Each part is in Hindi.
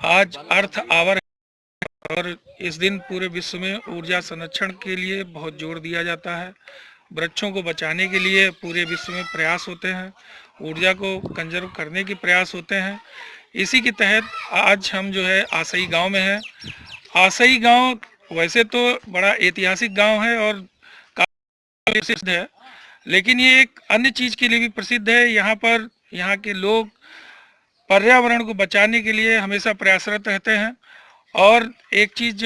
आज अर्थ आवर है और इस दिन पूरे विश्व में ऊर्जा संरक्षण के लिए बहुत जोर दिया जाता है। वृक्षों को बचाने के लिए पूरे विश्व में प्रयास होते हैं, ऊर्जा को कंजर्व करने के प्रयास होते हैं। इसी के तहत आज हम जो है आसई गांव में हैं। आसई गांव वैसे तो बड़ा ऐतिहासिक गांव है और काफी प्रसिद्ध है, लेकिन ये एक अन्य चीज के लिए भी प्रसिद्ध है। यहाँ पर यहाँ के लोग पर्यावरण को बचाने के लिए हमेशा प्रयासरत रहते हैं। और एक चीज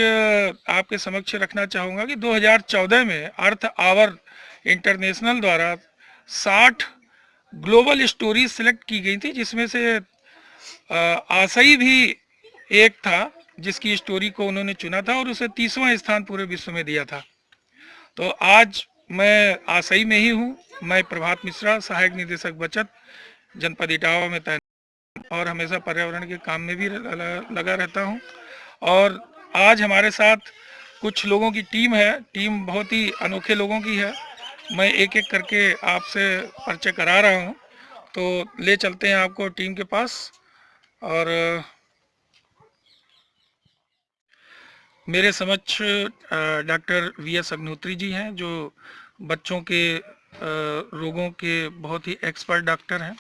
आपके समक्ष रखना चाहूँगा कि 2014 में अर्थ आवर इंटरनेशनल द्वारा 60 ग्लोबल स्टोरीज सिलेक्ट की गई थी, जिसमें से आसई भी एक था जिसकी स्टोरी को उन्होंने चुना था और उसे 30वां स्थान पूरे विश्व में दिया था। तो आज मैं आसई में ही हूँ। मैं प्रभात मिश्रा, सहायक निदेशक बचत, जनपद इटावा में तैनात और हमेशा पर्यावरण के काम में भी लगा रहता हूँ। और आज हमारे साथ कुछ लोगों की टीम है। टीम बहुत ही अनोखे लोगों की है। मैं एक एक करके आपसे परिचय करा रहा हूँ, तो ले चलते हैं आपको टीम के पास। और मेरे समक्ष डॉक्टर वी.एस. अग्निहोत्री जी हैं, जो बच्चों के रोगों के बहुत ही एक्सपर्ट डॉक्टर हैं।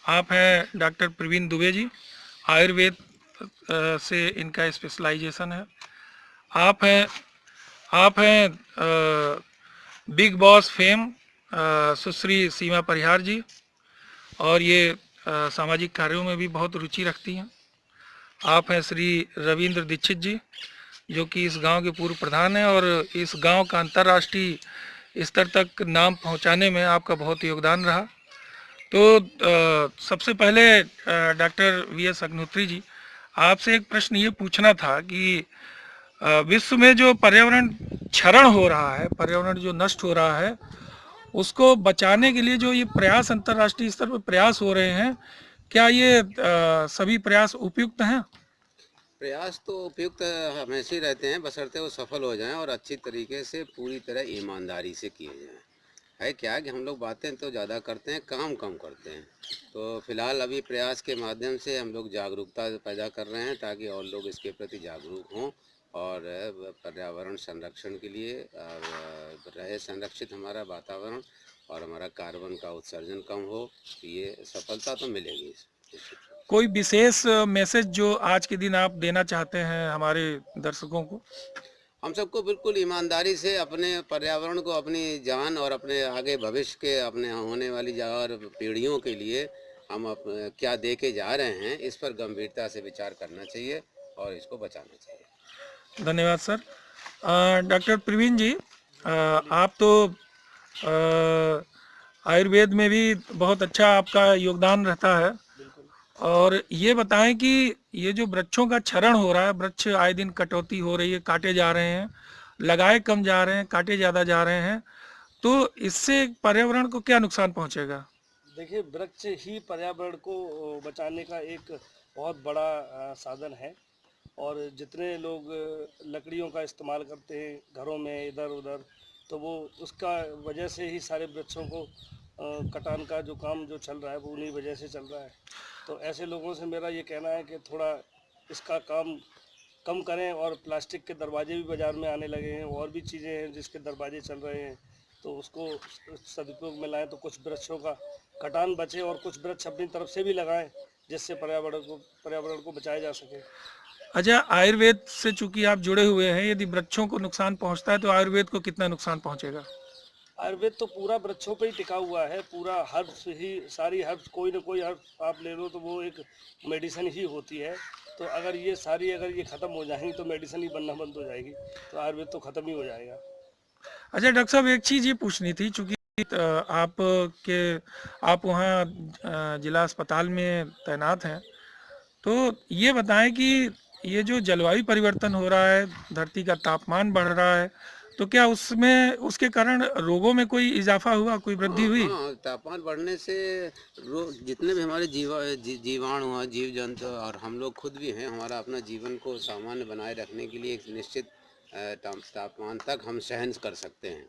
आप हैं डॉक्टर प्रवीण दुबे जी, आयुर्वेद से इनका स्पेशलाइजेशन है। आप हैं बिग बॉस फेम सुश्री सीमा परिहार जी, और ये सामाजिक कार्यों में भी बहुत रुचि रखती हैं। आप हैं श्री रविंद्र दीक्षित जी, जो कि इस गांव के पूर्व प्रधान हैं और इस गांव का अंतर्राष्ट्रीय स्तर तक नाम पहुंचाने में आपका बहुत योगदान रहा। तो सबसे पहले डॉक्टर वी.एस. अग्निहोत्री जी, आपसे एक प्रश्न ये पूछना था कि विश्व में जो पर्यावरण क्षरण हो रहा है, पर्यावरण जो नष्ट हो रहा है, उसको बचाने के लिए जो ये प्रयास अंतर्राष्ट्रीय स्तर पर प्रयास हो रहे हैं, क्या ये सभी प्रयास उपयुक्त हैं? प्रयास तो उपयुक्त हमेशा ही रहते हैं, बशर्ते वो सफल हो जाएं और अच्छी तरीके से पूरी तरह ईमानदारी से किए जाएं। है क्या कि हम लोग बातें तो ज़्यादा करते हैं, काम कम करते हैं। तो फिलहाल अभी प्रयास के माध्यम से हम लोग जागरूकता पैदा कर रहे हैं ताकि और लोग इसके प्रति जागरूक हों और पर्यावरण संरक्षण के लिए रहे संरक्षित हमारा वातावरण और हमारा कार्बन का उत्सर्जन कम हो। तो ये सफलता तो मिलेगी इस कोई विशेष मैसेज जो आज के दिन आप देना चाहते हैं हमारे दर्शकों को? हम सबको बिल्कुल ईमानदारी से अपने पर्यावरण को, अपनी जान और अपने आगे भविष्य के, अपने होने वाली और पीढ़ियों के लिए हम क्या दे के जा रहे हैं, इस पर गंभीरता से विचार करना चाहिए और इसको बचाना चाहिए। धन्यवाद सर। डॉक्टर प्रवीण जी, आप तो आयुर्वेद में भी बहुत अच्छा आपका योगदान रहता है। और ये बताएं कि ये जो वृक्षों का क्षरण हो रहा है, वृक्ष आए दिन कटौती हो रही है, काटे जा रहे हैं, लगाए कम जा रहे हैं, काटे ज़्यादा जा रहे हैं, तो इससे पर्यावरण को क्या नुकसान पहुंचेगा? देखिए, वृक्ष ही पर्यावरण को बचाने का एक बहुत बड़ा साधन है। और जितने लोग लकड़ियों का इस्तेमाल करते हैं घरों में इधर उधर, तो वो उसका वजह से ही सारे वृक्षों को कटान का जो काम जो चल रहा है वो उन्हीं वजह से चल रहा है। तो ऐसे लोगों से मेरा ये कहना है कि थोड़ा इसका काम कम करें। और प्लास्टिक के दरवाजे भी बाज़ार में आने लगे हैं, और भी चीज़ें हैं जिसके दरवाजे चल रहे हैं, तो उसको सदुपयोग में लाएँ तो कुछ वृक्षों का कटान बचे और कुछ वृक्ष अपनी तरफ से भी लगाएं, जिससे पर्यावरण को बचाया जा सके। अच्छा, आयुर्वेद से चूंकि आप जुड़े हुए हैं, यदि वृक्षों को नुकसान पहुंचता है तो आयुर्वेद को कितना नुकसान पहुंचेगा? आयुर्वेद तो पूरा वृक्षों पे ही टिका हुआ है। पूरा हर्ब्स ही, सारी हर्ब्स, कोई ना कोई हर्ब आप ले लो तो वो एक मेडिसिन ही होती है। तो अगर ये सारी, अगर ये ख़त्म हो जाएंगी तो मेडिसिन ही बनना बंद हो जाएगी, तो आयुर्वेद तो ख़त्म ही हो जाएगा। अच्छा डॉक्टर साहब, एक चीज़ ये पूछनी थी, चूंकि आप के आप वहाँ जिला अस्पताल में तैनात हैं, तो ये बताएं कि ये जो जलवायु परिवर्तन हो रहा है, धरती का तापमान बढ़ रहा है, तो क्या उसमें उसके कारण रोगों में कोई इजाफा हुआ, कोई वृद्धि हाँ हुई? हाँ, तापमान बढ़ने से जितने भी हमारे जीवाणु हैं, जीव जंतु और हम लोग खुद भी हैं, हमारा अपना जीवन को सामान्य बनाए रखने के लिए एक निश्चित तापमान तक हम सहन कर सकते हैं।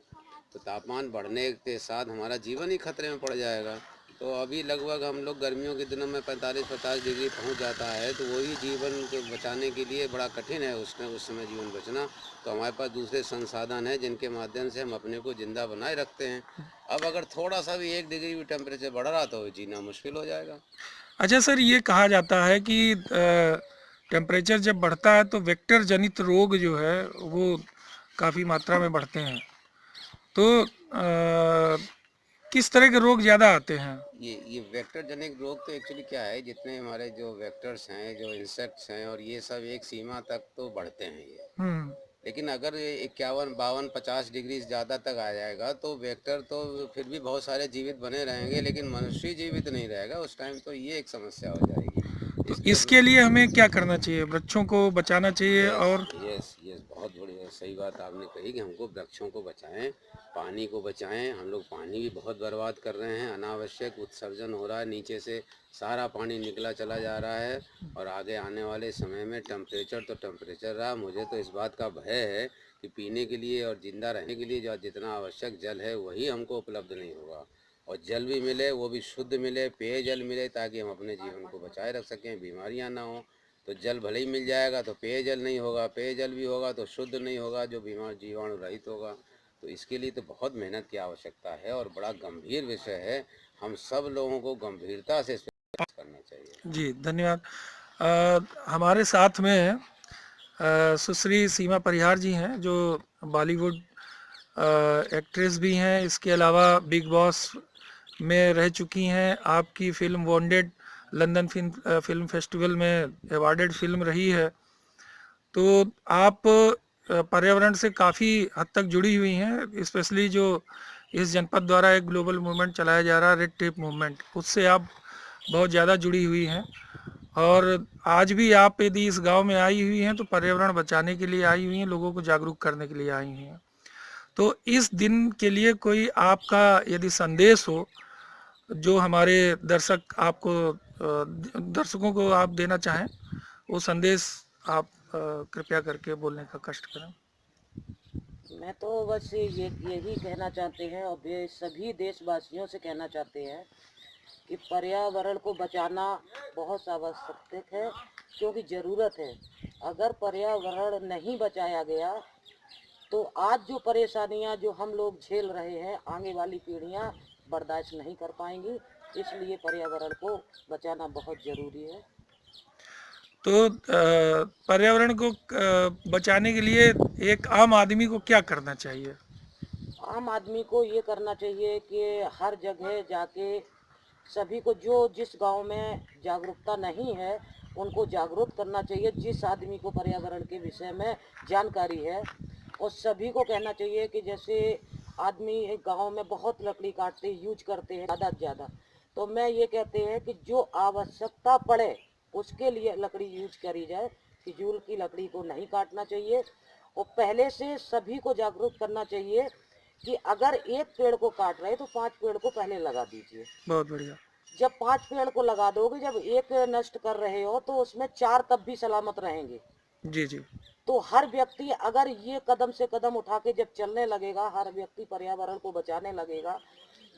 तो तापमान बढ़ने के साथ हमारा जीवन ही खतरे में पड़ जाएगा। तो अभी लगभग हम लोग गर्मियों के दिनों में 45-50 डिग्री पहुंच जाता है, तो वही जीवन को बचाने के लिए बड़ा कठिन है उस समय जीवन बचना। तो हमारे पास दूसरे संसाधन हैं जिनके माध्यम से हम अपने को जिंदा बनाए रखते हैं। अब अगर थोड़ा सा भी 1 डिग्री भी टेम्परेचर बढ़ रहा तो जीना मुश्किल हो जाएगा। अच्छा सर, ये कहा जाता है कि टेम्परेचर जब बढ़ता है तो वेक्टर जनित रोग जो है वो काफ़ी मात्रा में बढ़ते हैं। तो किस तरह के रोग ज़्यादा आते हैं? ये वेक्टर जनित रोग तो एक्चुअली क्या है, जितने हमारे जो वेक्टर्स हैं, जो इंसेक्ट्स हैं, और ये सब एक सीमा तक तो बढ़ते हैं ये। हम्म। लेकिन अगर 51, 52, 50 डिग्री ज़्यादा तक आ जाएगा तो वेक्टर तो फिर भी बहुत सारे जीवित बने रहेंगे, लेकिन मनुष्य जीवित नहीं रहेगा उस टाइम। तो ये एक समस्या हो जाएगी। तो इसलिए हम इसके लिए हमें क्या करना चाहिए? वृक्षों को बचाना चाहिए यस और यस यस बहुत बढ़िया सही बात आपने कही कि हमको वृक्षों को बचाएं, पानी को बचाएं। हम लोग पानी भी बहुत बर्बाद कर रहे हैं, अनावश्यक उत्सर्जन हो रहा है, नीचे से सारा पानी निकला चला जा रहा है। और आगे आने वाले समय में टेम्परेचर तो टेम्परेचर रहा, मुझे तो इस बात का भय है कि पीने के लिए और ज़िंदा रहने के लिए जो जितना आवश्यक जल है वही हमको उपलब्ध नहीं होगा। और जल भी मिले वो भी शुद्ध मिले, पेयजल मिले, ताकि हम अपने जीवन को बचाए रख सकें, बीमारियां ना हों। तो जल भले ही मिल जाएगा तो पेयजल नहीं होगा, पेयजल भी होगा तो शुद्ध नहीं होगा, जो बीमार जीवाणु रहित होगा। तो इसके लिए तो बहुत मेहनत की आवश्यकता है और बड़ा गंभीर विषय है। हम सब लोगों को गंभीरता से इस पर प्रयास करना चाहिए। जी, धन्यवाद। हमारे साथ में सुश्री सीमा परिहार जी हैं, जो बॉलीवुड एक्ट्रेस भी हैं, इसके अलावा बिग बॉस में रह चुकी हैं। आपकी film wounded London film festival में अवार्डेड फिल्म रही है। तो आप पर्यावरण से काफ़ी हद तक जुड़ी हुई हैं, स्पेशली जो इस जनपद द्वारा एक ग्लोबल मूवमेंट चलाया जा रहा है, रेड टेप मूवमेंट, उससे आप बहुत ज़्यादा जुड़ी हुई हैं। और आज भी आप यदि इस गांव में आई हुई हैं तो पर्यावरण बचाने के लिए आई हुई हैं, लोगों को जागरूक करने के लिए आई हुई हैं। तो इस दिन के लिए कोई आपका यदि संदेश हो जो हमारे दर्शकों को आप देना चाहें, वो संदेश आप कृपया करके बोलने का कष्ट करें। मैं तो बस यही कहना चाहते हैं और सभी देशवासियों से कहना चाहते हैं कि पर्यावरण को बचाना बहुत आवश्यक है, क्योंकि ज़रूरत है। अगर पर्यावरण नहीं बचाया गया तो आज जो परेशानियां जो हम लोग झेल रहे हैं, आगे वाली पीढ़ियां बर्दाश्त नहीं कर पाएंगी। इसलिए पर्यावरण को बचाना बहुत ज़रूरी है। तो पर्यावरण को बचाने के लिए एक आम आदमी को क्या करना चाहिए? आम आदमी को ये करना चाहिए कि हर जगह जाके सभी को, जो जिस गांव में जागरूकता नहीं है उनको जागरूक करना चाहिए। जिस आदमी को पर्यावरण के विषय में जानकारी है, और सभी को कहना चाहिए कि जैसे आदमी एक गांव में बहुत लकड़ी काटते यूज करते हैं ज़्यादा से ज़्यादा, तो मैं ये कहते हैं कि जो आवश्यकता पड़े उसके लिए लकड़ी यूज करी जाए। फिजूल की लकड़ी को नहीं काटना चाहिए। और पहले से सभी को जागरूक करना चाहिए कि अगर एक पेड़ को काट रहे तो 5 पेड़ को पहले लगा दीजिए। बहुत बढ़िया। जब 5 पेड़ को लगा दोगे, जब एक पेड़ नष्ट कर रहे हो तो उसमें 4 तब भी सलामत रहेंगे। जी जी। तो हर व्यक्ति अगर ये कदम से कदम उठा के जब चलने लगेगा, हर व्यक्ति पर्यावरण को बचाने लगेगा,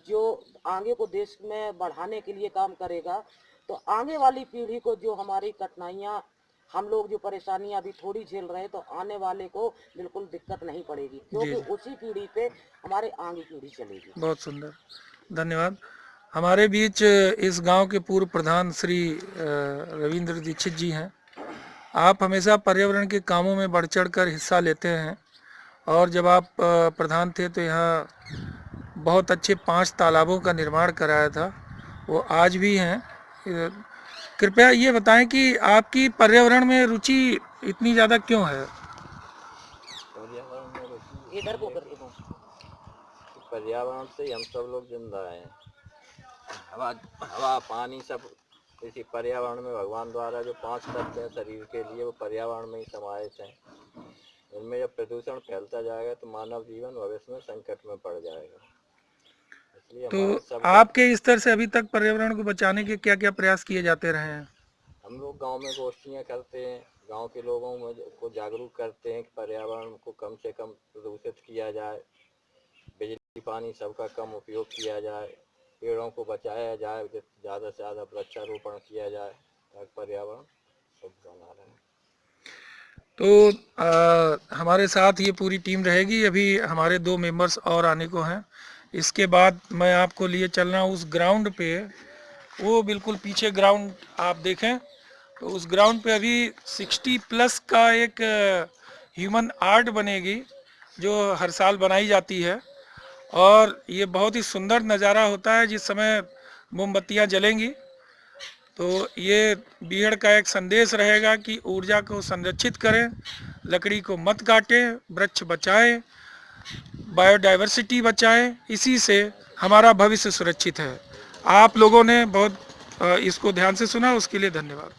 जो आगे को देश में बढ़ाने के लिए काम करेगा, तो आगे वाली पीढ़ी को जो हमारी कठिनाइयाँ, हम लोग जो परेशानियां अभी थोड़ी झेल रहे हैं, तो आने वाले को बिल्कुल दिक्कत नहीं पड़ेगी, जी क्योंकि जी, उसी पीढ़ी पे हमारे आगे पीढ़ी चलेगी। बहुत सुंदर, धन्यवाद। हमारे बीच इस गांव के पूर्व प्रधान श्री रविंद्र दीक्षित जी हैं। आप हमेशा पर्यावरण के कामों में बढ़ चढ़ कर हिस्सा लेते हैं, और जब आप प्रधान थे तो यहाँ बहुत अच्छे 5 तालाबों का निर्माण कराया था, वो आज भी हैं। कृपया ये बताएं कि आपकी पर्यावरण में रुचि इतनी ज़्यादा क्यों है? पर्यावरण में रुचि इधर इसलिए को है करके कि पहुँच। पर्यावरण से ही हम सब लोग जिंदा हैं। हवा हवा पानी सब इसी पर्यावरण में भगवान द्वारा जो 5 तत्व हैं शरीर के लिए, वो पर्यावरण में ही समाहित हैं। इनमें जब प्रदूषण फैलता जाएगा तो मानव जीवन भविष्य में संकट में पड़ जाएगा। इसलिए तो हमारे सबका, आपके स्तर से अभी तक पर्यावरण को बचाने के क्या क्या प्रयास किए जाते रहे हैं? हम लोग गांव में गोष्ठियाँ करते हैं, गांव के लोगों को जागरूक करते हैं कि पर्यावरण को कम से कम प्रदूषित किया जाए, बिजली पानी सबका कम उपयोग किया जाए, पेड़ों को बचाया जाए, ज़्यादा से ज़्यादा वृक्षारोपण किया जाए ताकि पर्यावरण शुद्ध बना रहे। तो हमारे साथ ये पूरी टीम रहेगी। अभी हमारे 2 मेंबर्स और आने को हैं। इसके बाद मैं आपको लिए चल रहा हूँ उस ग्राउंड पे, वो बिल्कुल पीछे ग्राउंड आप देखें तो उस ग्राउंड पे अभी 60+ का एक ह्यूमन आर्ट बनेगी जो हर साल बनाई जाती है, और ये बहुत ही सुंदर नज़ारा होता है जिस समय मोमबत्तियाँ जलेंगी। तो ये बीहड़ का एक संदेश रहेगा कि ऊर्जा को संरक्षित करें, लकड़ी को मत काटें, वृक्ष बचाएं, बायोडाइवर्सिटी बचाएं, इसी से हमारा भविष्य सुरक्षित है। आप लोगों ने बहुत इसको ध्यान से सुना, उसके लिए धन्यवाद।